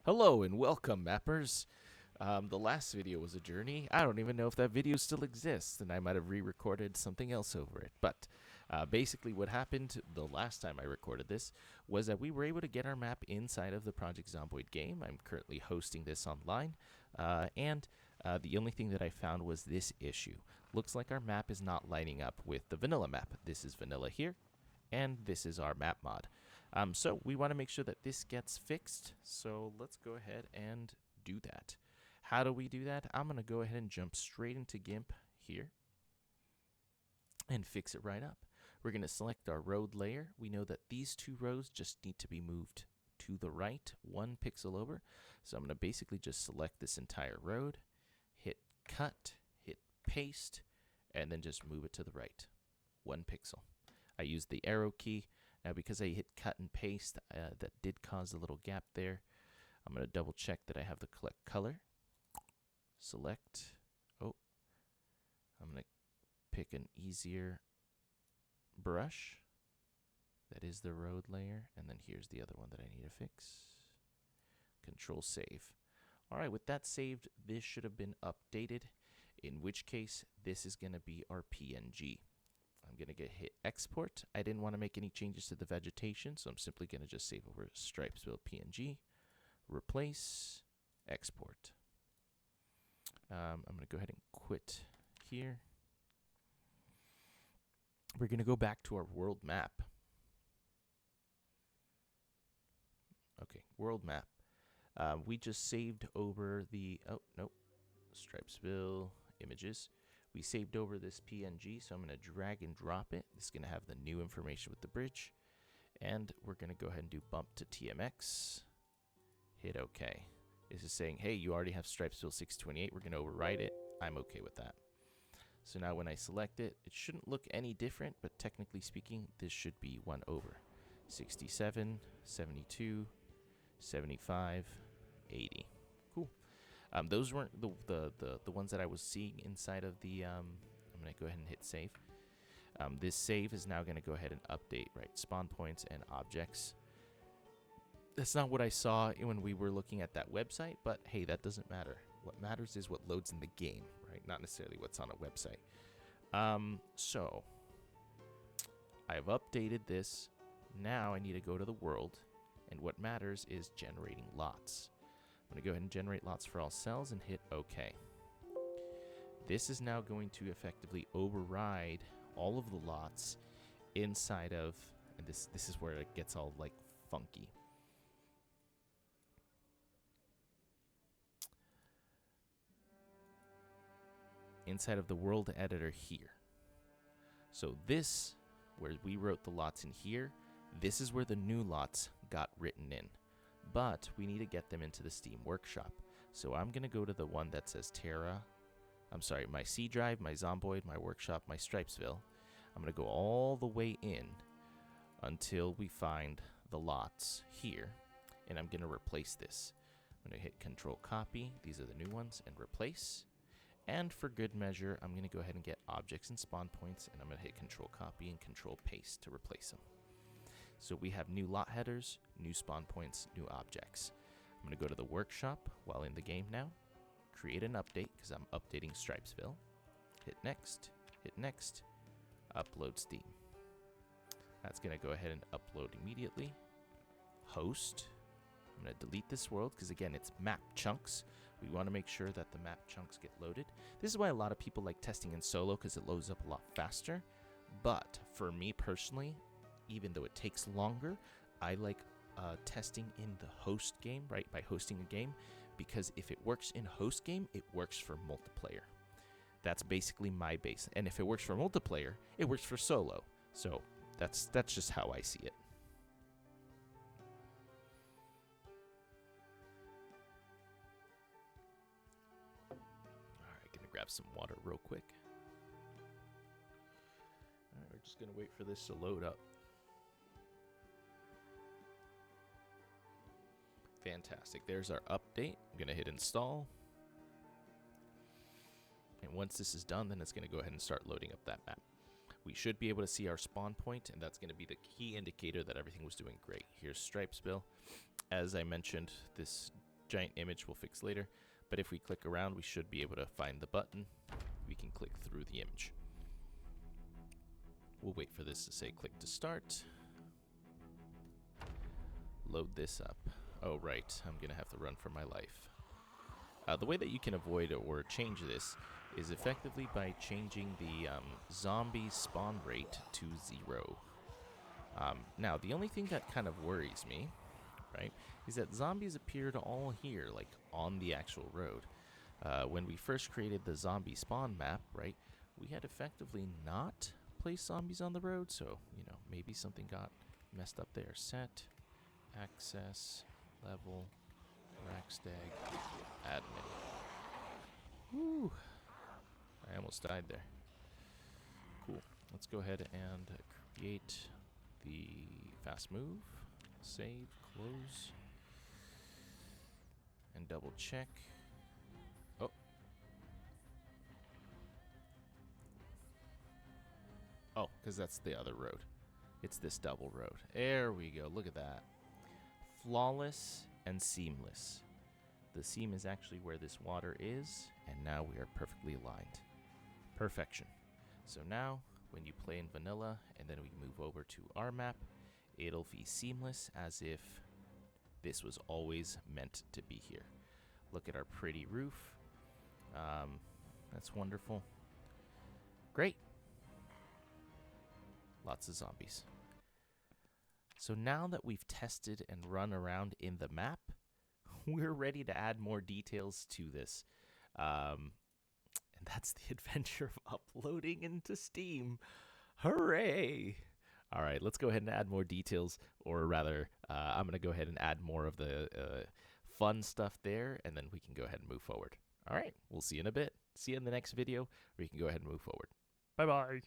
Hello and welcome, mappers. The last video was a journey. I don't even know if that video still exists, and I might have re-recorded something else over it. But basically what happened the last time I recorded this was that we were able to get our map inside of the Project Zomboid game. I'm currently hosting this online, and the only thing that I found was this issue. Looks like our map is not lining up with the vanilla map. This is vanilla here, and this is our map mod. So we want to make sure that this gets fixed. So let's go ahead and do that. How do we do that? I'm going to go ahead and jump straight into GIMP here and fix it right up. We're going to select our road layer. We know that these two rows just need to be moved to the right, 1 pixel over. So I'm going to basically just select this entire road, hit cut, hit paste, and then just move it to the right, 1 pixel. I use the arrow key. Now, because I hit cut and paste, that did cause a little gap there. I'm going to double check that I have the correct color. Select. Oh, I'm going to pick an easier brush. That is the road layer. And then here's the other one that I need to fix. Control save. All right, with that saved, this should have been updated, in which case this is going to be our PNG. I'm going to hit export. I didn't want to make any changes to the vegetation, so I'm simply going to just save over Stripesville PNG, replace, export. I'm going to go ahead and quit here. We're going to go back to our world map. Okay, world map. We just saved over the, oh, nope, Stripesville images. We saved over this PNG, so I'm going to drag and drop it. This is going to have the new information with the bridge. And we're going to go ahead and do bump to TMX. Hit OK. This is saying, hey, you already have Stripesville 628. We're going to override it. I'm OK with that. So now when I select it, it shouldn't look any different, but technically speaking, this should be 1 over. 67, 72, 75, 80. Cool. Those weren't the ones that I was seeing inside of the, I'm going to go ahead and hit save. This save is now going to go ahead and update, right? Spawn points and objects. That's not what I saw when we were looking at that website, but hey, that doesn't matter. What matters is what loads in the game, right? Not necessarily what's on a website. So I've updated this. Now I need to go to the world, and what matters is generating lots. I'm going to go ahead and generate lots for all cells and hit OK. This is now going to effectively override all of the lots inside of, and this is where it gets all like funky. Inside of the world editor here. So this, where we wrote the lots in here, this is where the new lots got written in. But we need to get them into the Steam Workshop. So I'm going to go to the one that says my C drive, my Zomboid, my Workshop, my Stripesville. I'm going to go all the way in until we find the lots here. And I'm going to replace this. I'm going to hit Control Copy. These are the new ones, and replace. And for good measure, I'm going to go ahead and get objects and spawn points, and I'm going to hit Control Copy and Control Paste to replace them. So we have new lot headers, new spawn points, new objects. I'm going to go to the workshop while in the game now, create an update because I'm updating Stripesville. Hit next, upload Steam. That's going to go ahead and upload immediately. Host. I'm going to delete this world because, again, it's map chunks. We want to make sure that the map chunks get loaded. This is why a lot of people like testing in solo because it loads up a lot faster. But for me personally, even though it takes longer, I like testing in the host game, right? By hosting a game, because if it works in host game, it works for multiplayer. That's basically my base. And if it works for multiplayer, it works for solo. So that's just how I see it. Grab some water real quick. All right, we're just going to wait for this to load up. Fantastic. There's our update. I'm going to hit install. And once this is done, then it's going to go ahead and start loading up that map. We should be able to see our spawn point, and that's going to be the key indicator that everything was doing great. Here's Stripesville. As I mentioned, this giant image we'll fix later. But if we click around, we should be able to find the button. We can click through the image. We'll wait for this to say click to start. Load this up. Oh, right. I'm going to have to run for my life. The way that you can avoid or change this is effectively by changing the zombie spawn rate to 0. Now, the only thing that kind of worries me, right, is that zombies appeared all here, like on the actual road. When we first created the zombie spawn map, right, we had effectively not placed zombies on the road, so, you know, maybe something got messed up there. Set, access, level, Rackstag, admin. Woo! I almost died there. Cool. Let's go ahead and create the fast move. Save, close, and double check. Oh. Oh, because that's the other road. It's this double road. There we go. Look at that. Flawless and seamless. The seam is actually where this water is, and now we are perfectly aligned. Perfection. So now, when you play in vanilla, and then we move over to our map, it'll be seamless as if this was always meant to be here. Look at our pretty roof. That's wonderful. Great. Lots of zombies. So now that we've tested and run around in the map, we're ready to add more details to this. And that's the adventure of uploading into Steam. Hooray! All right, let's go ahead and add more details, or rather, I'm going to go ahead and add more of the fun stuff there, and then we can go ahead and move forward. All right, we'll see you in a bit. See you in the next video, where you can go ahead and move forward. Bye-bye.